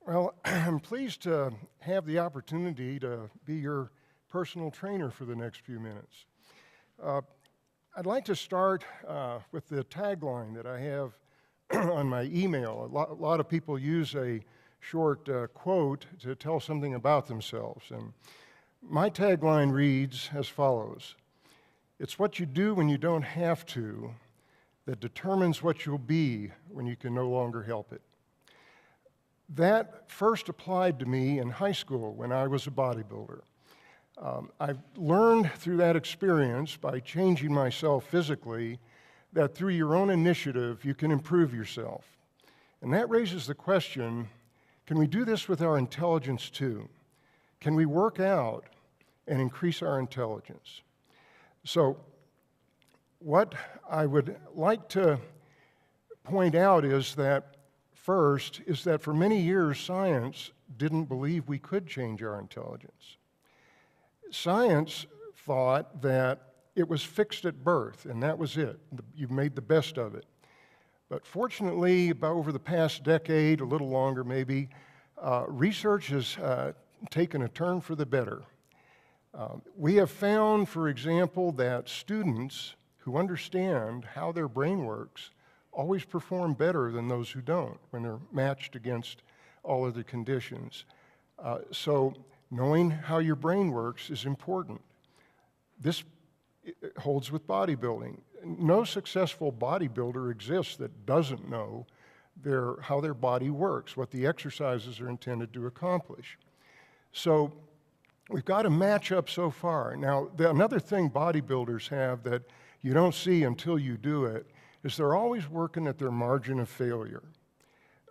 Well, I'm pleased to have the opportunity to be your personal trainer for the next few minutes. I'd like to start with the tagline that I have on my email. A lot of people use a short quote to tell something about themselves. And my tagline reads as follows: "It's what you do when you don't have to that determines what you'll be when you can no longer help it." That first applied to me in high school when I was a bodybuilder. I've learned through that experience, by changing myself physically, that through your own initiative, you can improve yourself. And that raises the question, can we do this with our intelligence too? Can we work out and increase our intelligence? So what I would like to point out is that first, is that for many years, science didn't believe we could change our intelligence. Science thought that it was fixed at birth, and that was it. You've made the best of it. But fortunately, over the past decade, a little longer maybe, research has taken a turn for the better. We have found, for example, that students who understand how their brain works always perform better than those who don't when they're matched against all other conditions. So knowing how your brain works is important. This holds with bodybuilding. No successful bodybuilder exists that doesn't know how their body works, what the exercises are intended to accomplish. So we've got a match up so far. Now, another thing bodybuilders have that you don't see until you do it is they're always working at their margin of failure.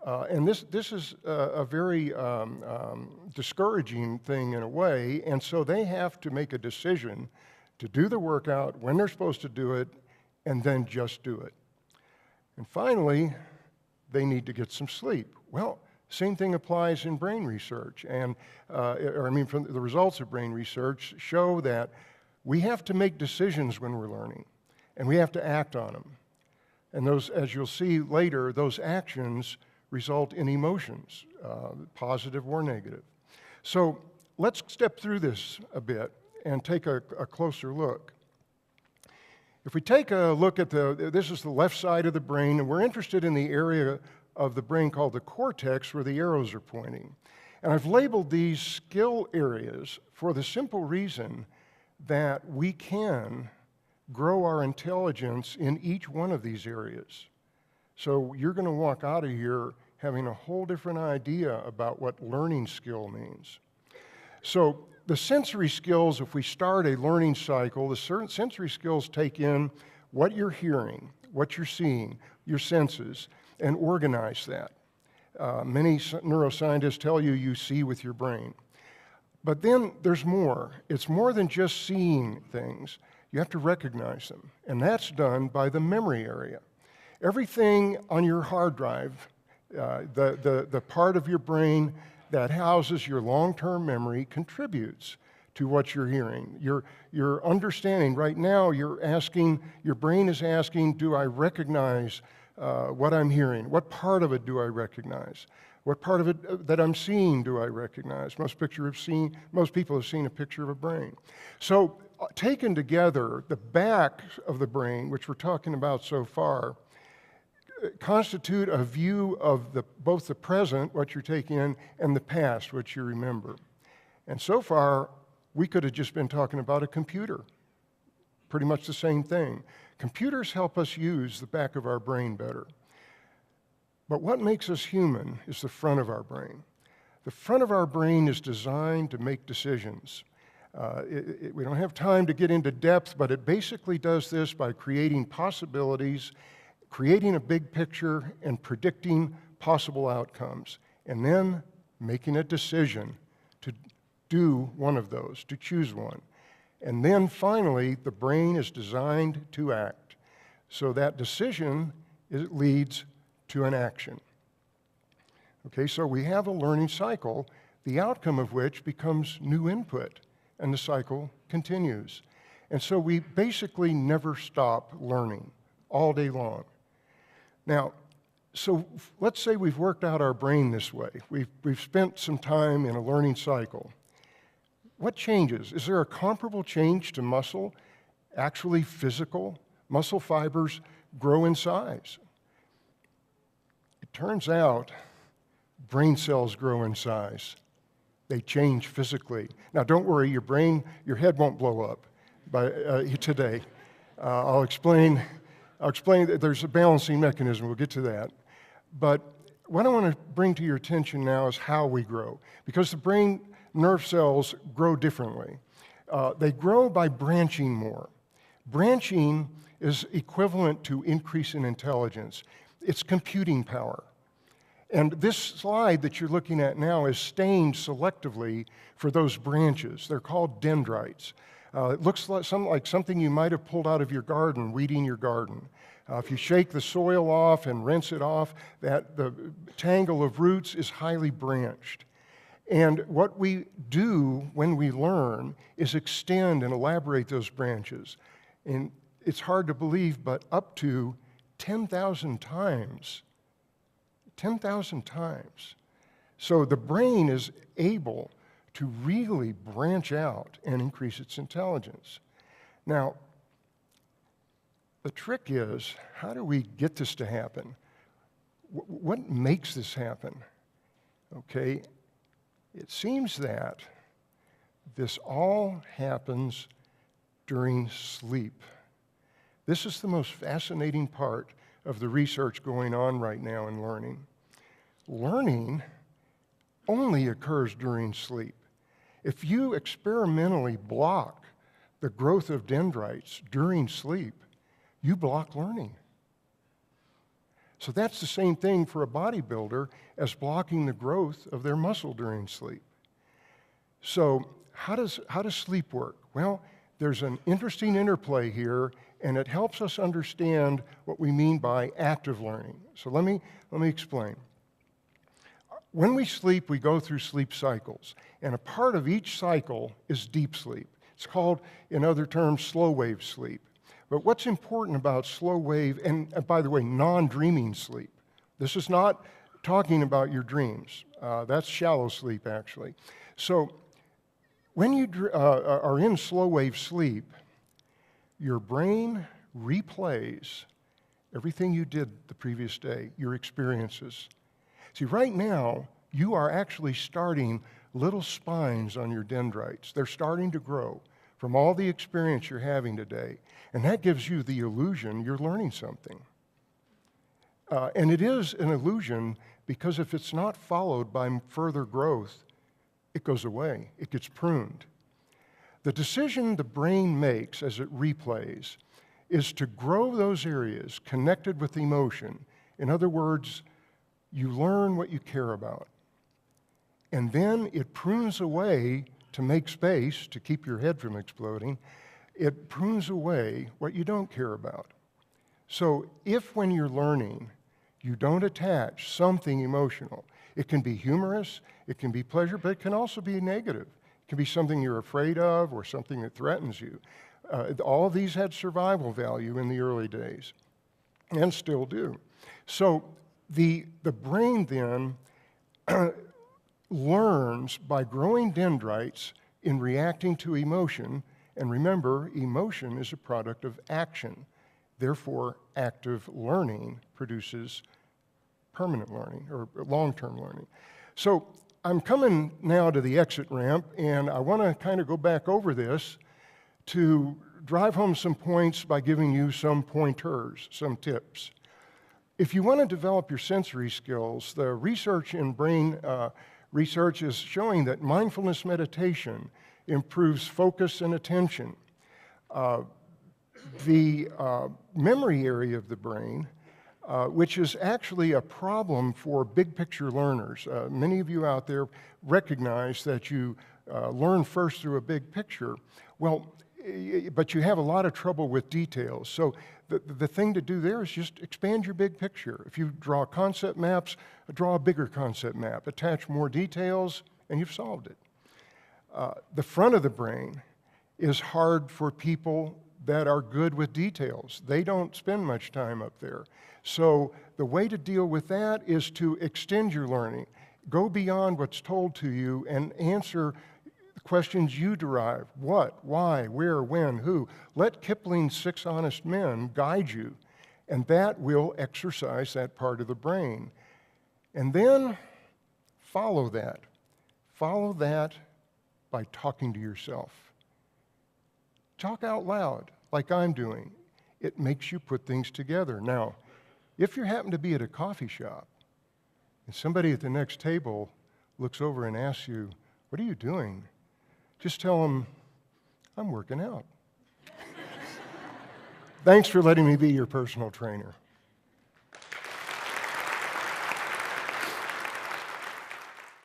And this is a very discouraging thing in a way, and so they have to make a decision to do the workout when they're supposed to do it, and then just do it. And finally, they need to get some sleep. Well, same thing applies in brain research, and from the results of brain research show that we have to make decisions when we're learning, and we have to act on them. And those, as you'll see later, those actions result in emotions, positive or negative. So let's step through this a bit and take a closer look. If we take a look at this is the left side of the brain, and we're interested in the area of the brain called the cortex where the arrows are pointing. And I've labeled these skill areas for the simple reason that we can grow our intelligence in each one of these areas. So you're going to walk out of here having a whole different idea about what learning skill means. So the sensory skills, if we start a learning cycle, the sensory skills take in what you're hearing, what you're seeing, your senses, and organize that. Many neuroscientists tell you see with your brain. But then there's more. It's more than just seeing things. You have to recognize them, and that's done by the memory area. Everything on your hard drive, the part of your brain that houses your long-term memory contributes to what you're hearing. Your understanding, right now your brain is asking, do I recognize what I'm hearing? What part of it do I recognize? What part of it that I'm seeing do I recognize? Most people have seen a picture of a brain. So taken together, the back of the brain, which we're talking about so far, constitute a view of both the present, what you're taking in, and the past, what you remember. And so far, we could have just been talking about a computer. Pretty much the same thing. Computers help us use the back of our brain better. But what makes us human is the front of our brain. The front of our brain is designed to make decisions. We don't have time to get into depth, but it basically does this by creating possibilities, creating a big picture, and predicting possible outcomes, and then making a decision to do one of those, to choose one. And then finally, the brain is designed to act. So that decision leads to an action. Okay, so we have a learning cycle, the outcome of which becomes new input, and the cycle continues. And so we basically never stop learning all day long. Now, So let's say we've worked out our brain this way. We've spent some time in a learning cycle. What changes? Is there a comparable change to muscle, actually physical? Muscle fibers grow in size. It turns out brain cells grow in size. They change physically. Now, don't worry, your head won't blow up today. I'll explain that there's a balancing mechanism. We'll get to that. But what I want to bring to your attention now is how we grow. Because the brain nerve cells grow differently. They grow by branching more. Branching is equivalent to increase in intelligence. It's computing power. And this slide that you're looking at now is stained selectively for those branches. They're called dendrites. It looks like something you might have pulled out of your garden, weeding your garden. If you shake the soil off and rinse it off, the tangle of roots is highly branched. And what we do when we learn is extend and elaborate those branches. And it's hard to believe, but up to 10,000 times. 10,000 times. So the brain is able to really branch out and increase its intelligence. Now, the trick is, how do we get this to happen? What makes this happen? Okay, it seems that this all happens during sleep. This is the most fascinating part of the research going on right now in learning. Learning only occurs during sleep. If you experimentally block the growth of dendrites during sleep, you block learning. So that's the same thing for a bodybuilder as blocking the growth of their muscle during sleep. So how does sleep work? Well, there's an interesting interplay here, and it helps us understand what we mean by active learning. So let me explain. When we sleep, we go through sleep cycles, and a part of each cycle is deep sleep. It's called, in other terms, slow wave sleep. But what's important about slow wave, and by the way, non-dreaming sleep, this is not talking about your dreams. That's shallow sleep, actually. So when you are in slow wave sleep, your brain replays everything you did the previous day, your experiences. See, right now, you are actually starting little spines on your dendrites. They're starting to grow from all the experience you're having today. And that gives you the illusion you're learning something. And it is an illusion because if it's not followed by further growth, it goes away. It gets pruned. The decision the brain makes as it replays is to grow those areas connected with emotion. In other words, you learn what you care about. And then it prunes away to make space, to keep your head from exploding. It prunes away what you don't care about. So if when you're learning, you don't attach something emotional, it can be humorous, it can be pleasure, but it can also be negative. It can be something you're afraid of or something that threatens you. All of these had survival value in the early days and still do. So the brain then learns by growing dendrites in reacting to emotion. And remember, emotion is a product of action. Therefore, active learning produces permanent learning or long-term learning. So I'm coming now to the exit ramp, and I want to kind of go back over this to drive home some points by giving you some pointers, some tips. If you want to develop your sensory skills, the research in brain research is showing that mindfulness meditation improves focus and attention. The memory area of the brain, which is actually a problem for big picture learners. Many of you out there recognize that you learn first through a big picture. Well, but you have a lot of trouble with details. So the thing to do there is just expand your big picture. If you draw concept maps, draw a bigger concept map, attach more details, and you've solved it. The front of the brain is hard for people that are good with details. They don't spend much time up there. So the way to deal with that is to extend your learning. Go beyond what's told to you and answer questions you derive. What, why, where, when, who. Let Kipling's 6 Honest Men guide you, and that will exercise that part of the brain. And then follow that. Follow that by talking to yourself. Talk out loud, like I'm doing. It makes you put things together. Now, if you happen to be at a coffee shop, and somebody at the next table looks over and asks you, "What are you doing?" Just tell them, "I'm working out." Thanks for letting me be your personal trainer.